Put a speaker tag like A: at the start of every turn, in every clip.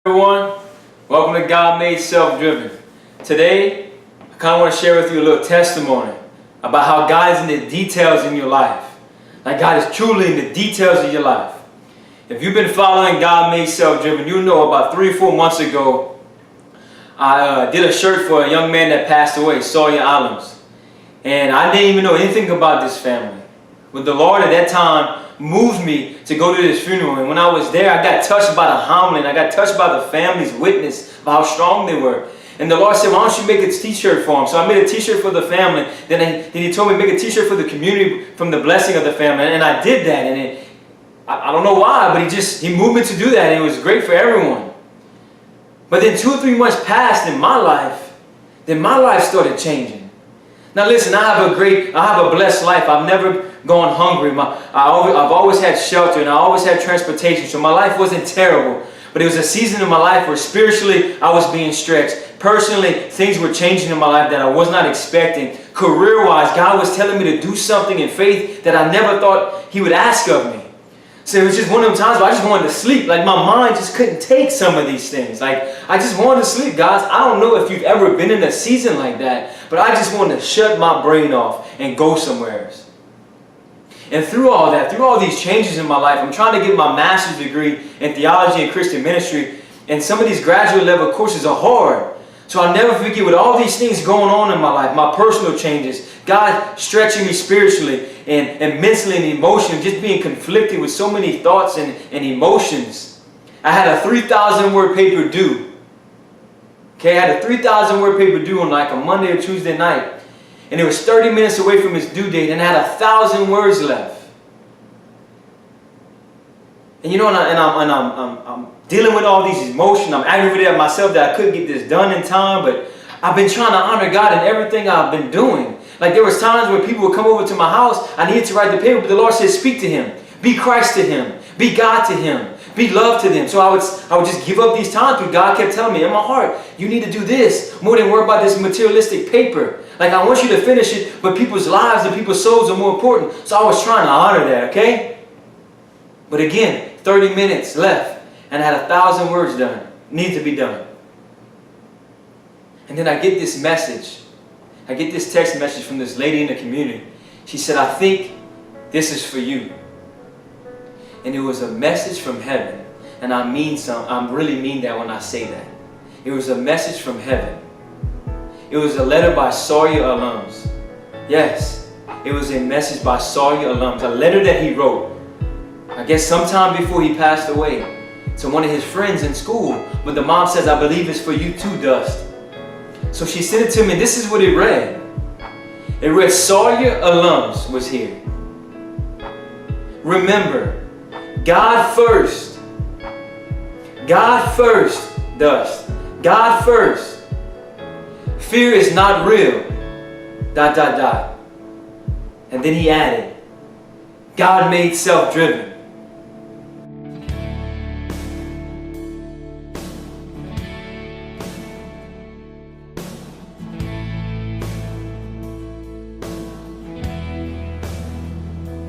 A: Everyone, welcome to God Made Self-Driven. Today, I kind of want to share with you a little testimony about how God is in the details in your life. Like God is truly in the details of your life. If you've been following God Made Self-Driven, you know about 3 or 4 months ago, I did a shirt for a young man that passed away, Sawyer Adams. And I didn't even know anything about this family. But the Lord at that time moved me to go to this funeral, and when I was there, I got touched by the homily, I got touched by the family's witness of how strong they were. And the Lord said, why don't you make a t-shirt for them? So I made a t-shirt for the family. Then he told me to make a t-shirt for the community from the blessing of the family. And I did that, and I don't know why, but he moved me to do that, and it was great for everyone. But then 2 or 3 months passed in my life, then my life started changing. Now listen, I have a blessed life. I've never gone hungry. I've always had shelter, and I always had transportation, so my life wasn't terrible. But it was a season in my life where spiritually I was being stretched. Personally, things were changing in my life that I was not expecting. Career-wise, God was telling me to do something in faith that I never thought He would ask of me. So it was just one of those times where I just wanted to sleep. Like my mind just couldn't take some of these things. Like I just wanted to sleep, guys. I don't know if you've ever been in a season like that, but I just wanted to shut my brain off and go somewhere else. And through all that, through all these changes in my life, I'm trying to get my master's degree in theology and Christian ministry. And some of these graduate level courses are hard. So I'll never forget, with all these things going on in my life, my personal changes, God stretching me spiritually and mentally and emotionally, just being conflicted with so many thoughts and emotions. I had a 3,000 word paper due. Okay, I had a 3,000 word paper due on like a Monday or Tuesday night. And it was 30 minutes away from its due date, and I had 1,000 words left. And you know, I'm dealing with all these emotions. I'm aggravated at myself that I couldn't get this done in time, but I've been trying to honor God in everything I've been doing. Like there was times where people would come over to my house, I needed to write the paper, but the Lord said, speak to him, be Christ to him, be God to him, be love to them. So I would just give up these times, but God kept telling me in my heart, you need to do this more than worry about this materialistic paper. Like I want you to finish it, but people's lives and people's souls are more important. So I was trying to honor that, okay? But again, 30 minutes left, and I had 1,000 words done, need to be done. And then I get this message. I get this text message from this lady in the community. She said, I think this is for you. And it was a message from heaven. And I really mean that when I say that. It was a message from heaven. It was a letter by Sawyer alums. Yes, it was a message by Sawyer alums. A letter that he wrote, I guess sometime before he passed away, to one of his friends in school. But the mom says, I believe it's for you too, Dust. So she sent it to me, and this is what it read. It read, Sawyer alums was here. Remember, God first. God first, Dust. God first. Fear is not real. ... And then he added, God made self-driven.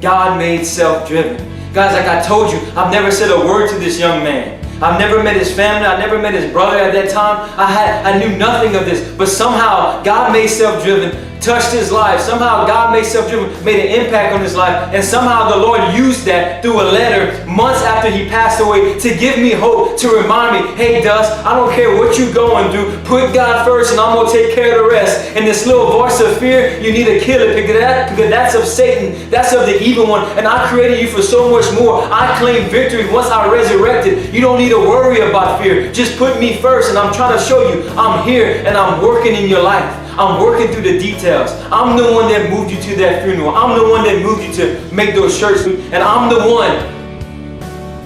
A: God made self-driven. Guys, like I told you, I've never said a word to this young man. I've never met his family. I never met his brother at that time. I knew nothing of this. But somehow, God made self-driven, touched his life. Somehow, God made self-driven, made an impact on his life. And somehow, the Lord used that through a letter months after he passed away to give me hope, to remind me, hey, Dust, I don't care what you're going through. Put God first, and I'm going to take care of the rest. And this little voice of fear, you need to kill it, because that's of Satan. That's of the evil one. And I created you for so much more. I claim victory once I resurrected. You don't need to worry about fear. Just put me first, and I'm trying to show you I'm here and I'm working in your life. I'm working through the details. I'm the one that moved you to that funeral. I'm the one that moved you to make those shirts. And I'm the one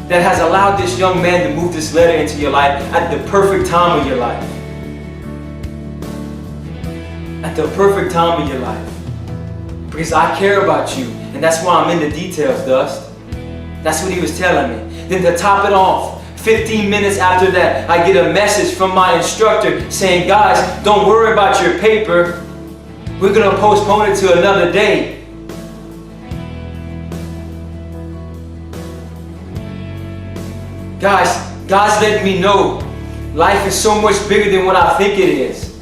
A: that has allowed this young man to move this letter into your life at the perfect time of your life. At the perfect time of your life. Because I care about you. And that's why I'm in the details, Dust. That's what he was telling me. Then to top it off, 15 minutes after that, I get a message from my instructor saying, guys, don't worry about your paper. We're going to postpone it to another day. Guys, God's letting me know life is so much bigger than what I think it is.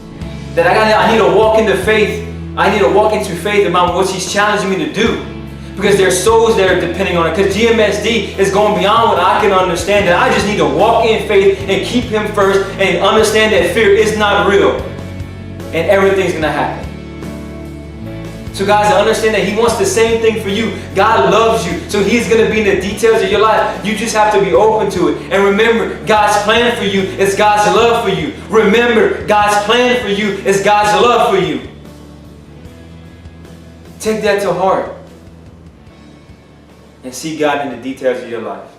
A: That I need to walk into faith. I need to walk into faith about what He's challenging me to do. Because there's souls that are depending on it. Because GMSD is going beyond what I can understand. That I just need to walk in faith and keep Him first and understand that fear is not real. And everything's going to happen. So guys, understand that He wants the same thing for you. God loves you. So He's going to be in the details of your life. You just have to be open to it. And remember, God's plan for you is God's love for you. Remember, God's plan for you is God's love for you. Take that to heart. And see God in the details of your life.